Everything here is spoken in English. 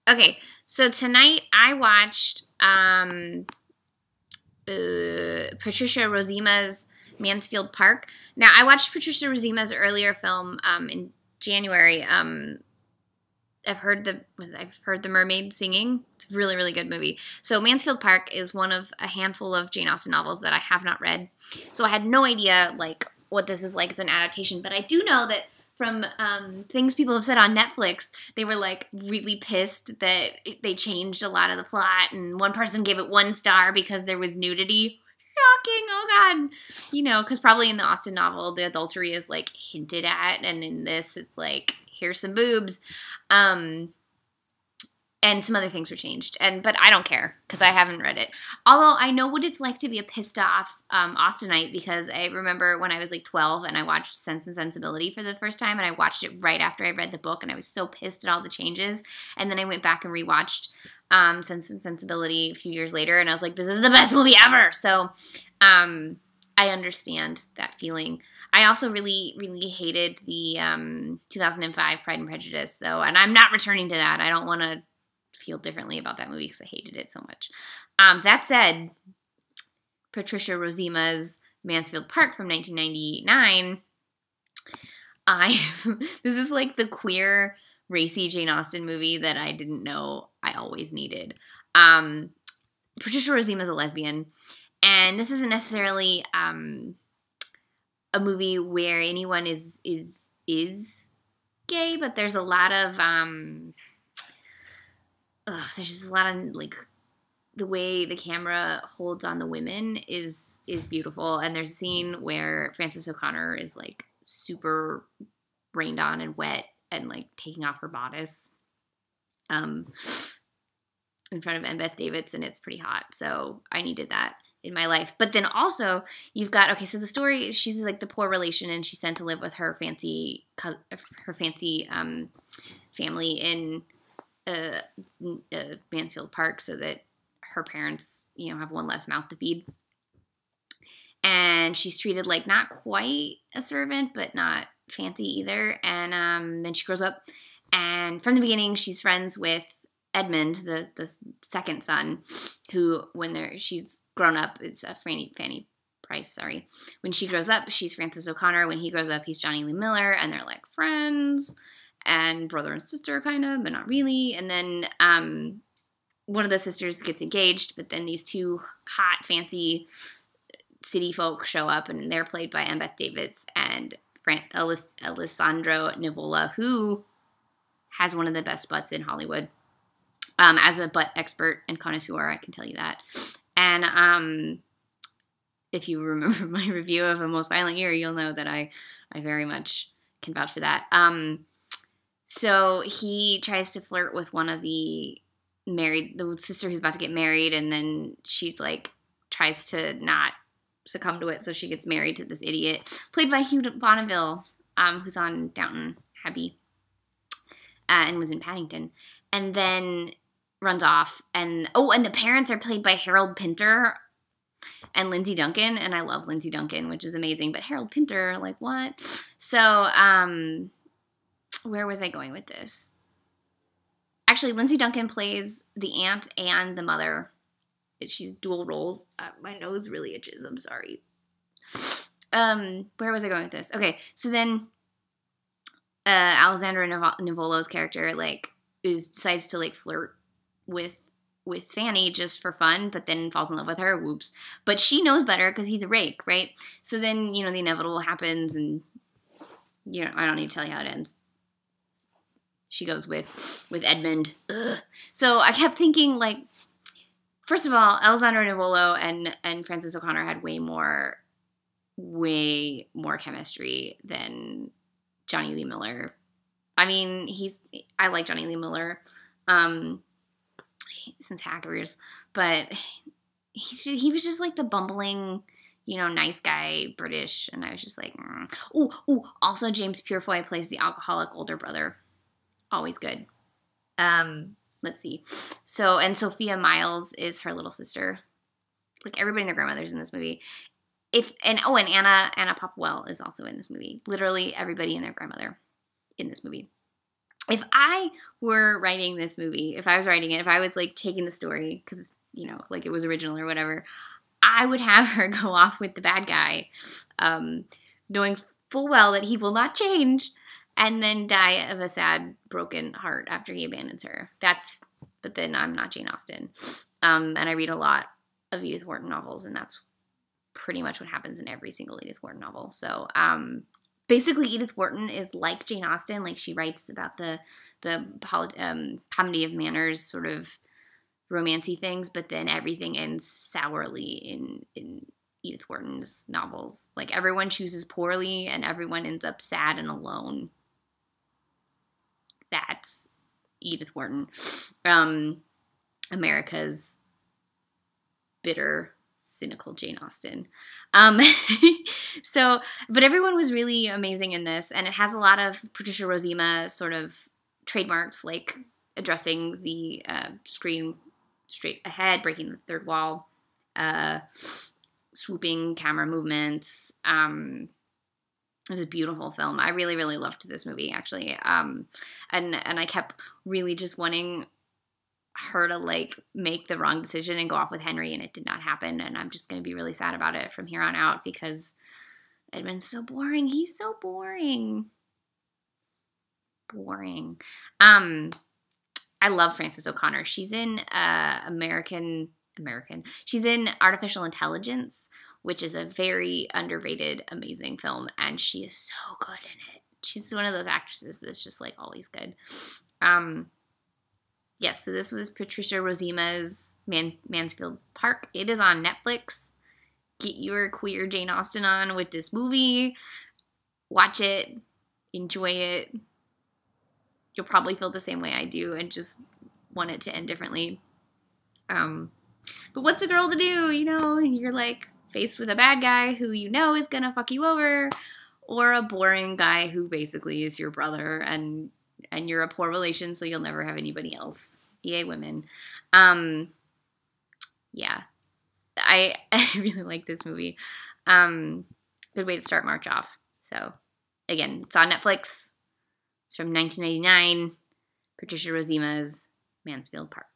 Okay, so tonight I watched Patricia Rozema's Mansfield Park. Now, I watched Patricia Rozema's earlier film in January. I've heard the mermaid singing. It's a really, really good movie. So Mansfield Park is one of a handful of Jane Austen novels that I have not read. So I had no idea like what this is like as an adaptation, but I do know that from things people have said on Netflix, they were like really pissed that they changed a lot of the plot, and one person gave it 1 star because there was nudity. Shocking! Oh God, because probably in the Austen novel the adultery is like hinted at, and in this it's like here's some boobs. And some other things were changed, but I don't care because I haven't read it. Although I know what it's like to be a pissed off Austenite, because I remember when I was like 12 and I watched Sense and Sensibility for the first time, and I watched it right after I read the book, and I was so pissed at all the changes. And then I went back and rewatched Sense and Sensibility a few years later, and I was like, this is the best movie ever. So I understand that feeling. I also really, really hated the 2005 Pride and Prejudice. And I'm not returning to that. I don't want to feel differently about that movie because I hated it so much. That said, Patricia Rozema's Mansfield Park from 1999, this is like the queer, racy Jane Austen movie that I didn't know I always needed. Patricia Rozema is a lesbian, and this isn't necessarily a movie where anyone is gay, but there's a lot of there's just a lot of like the way the camera holds on the women is beautiful, and there's a scene where Frances O'Connor is like super rained on and wet and like taking off her bodice in front of Bette Davidson, and it's pretty hot, so I needed that in my life. But then also you've got, so the story, she's like the poor relation, and she's sent to live with her fancy family in Mansfield Park so that her parents, have one less mouth to feed. And she's treated like not quite a servant, but not fancy either. And then she grows up, and from the beginning she's friends with Edmund, the second son, who she's grown up, it's a Fanny Price, sorry. When she grows up, she's Frances O'Connor. When he grows up, he's Jonny Lee Miller, and they're like friends and brother and sister kind of, but not really. And then one of the sisters gets engaged, but then these two hot, fancy city folk show up, and they're played by Bette Davidson and Alessandro Nivola, who has one of the best butts in Hollywood. As a butt expert and connoisseur, I can tell you that. And if you remember my review of A Most Violent Year, you'll know that I very much can vouch for that. So he tries to flirt with one of the sister who's about to get married, and then she's like, tries to not succumb to it, so she gets married to this idiot, played by Hugh Bonneville, who's on Downton Abbey, and was in Paddington, and then runs off. And the parents are played by Harold Pinter and Lindsay Duncan, and I love Lindsay Duncan, which is amazing, but Harold Pinter, like, what? So, where was I going with this? Actually, Lindsay Duncan plays the aunt and the mother. She's dual roles. My nose really itches, I'm sorry. Where was I going with this? Okay, so then Alessandro Nivola's character, like, decides to, like, flirt with Fanny just for fun, but then falls in love with her. Whoops. But she knows better because he's a rake, right? So then, the inevitable happens, and, I don't need to tell you how it ends. She goes with Edmund. Ugh. So I kept thinking, like, first of all, Alessandro Nivola and Frances O'Connor had way more chemistry than Jonny Lee Miller. I mean, I like Jonny Lee Miller since Hackers, but he was just like the bumbling, nice guy, British, and I was just like, Ooh, also James Purefoy plays the alcoholic older brother. Always good. Let's see. So, and Sophia Miles is her little sister. Like, everybody and their grandmother's in this movie. And Anna Popwell is also in this movie. Literally everybody and their grandmother in this movie. if I were writing this movie, if I was writing it, if I was like taking the story, because, you know, like it was original or whatever, I would have her go off with the bad guy, knowing full well that he will not change, and then die of a sad, broken heart after he abandons her. But then I'm not Jane Austen. And I read a lot of Edith Wharton novels, and that's pretty much what happens in every single Edith Wharton novel. So, basically, Edith Wharton is like Jane Austen. Like, she writes about the comedy of manners, sort of romancy things, but then everything ends sourly in Edith Wharton's novels. Like, everyone chooses poorly, and everyone ends up sad and alone. That's Edith Wharton. America's bitter, cynical Jane Austen. But everyone was really amazing in this, and it has a lot of Patricia Rozema sort of trademarks, like addressing the screen straight ahead, breaking the third wall, swooping camera movements. It was a beautiful film. I really, really loved this movie, actually. And I kept really just wanting her to like make the wrong decision and go off with Henry, and it did not happen, and I'm just going to be really sad about it from here on out because Edmund's so boring. He's so boring. I love Frances O'Connor. She's in American. She's in Artificial Intelligence, which is a very underrated, amazing film, and she is so good in it. She's one of those actresses that's just like always good. Yes, so this was Patricia Rozema's Mansfield Park. It is on Netflix. Get your queer Jane Austen on with this movie. Watch it. Enjoy it. You'll probably feel the same way I do and just want it to end differently. But what's a girl to do? You know, you're like faced with a bad guy who you know is gonna fuck you over, or a boring guy who basically is your brother, and you're a poor relation, so you'll never have anybody else. Yay, women. Yeah. I really like this movie. Good way to start March off. So, again, it's on Netflix. It's from 1999. Patricia Rozema's Mansfield Park.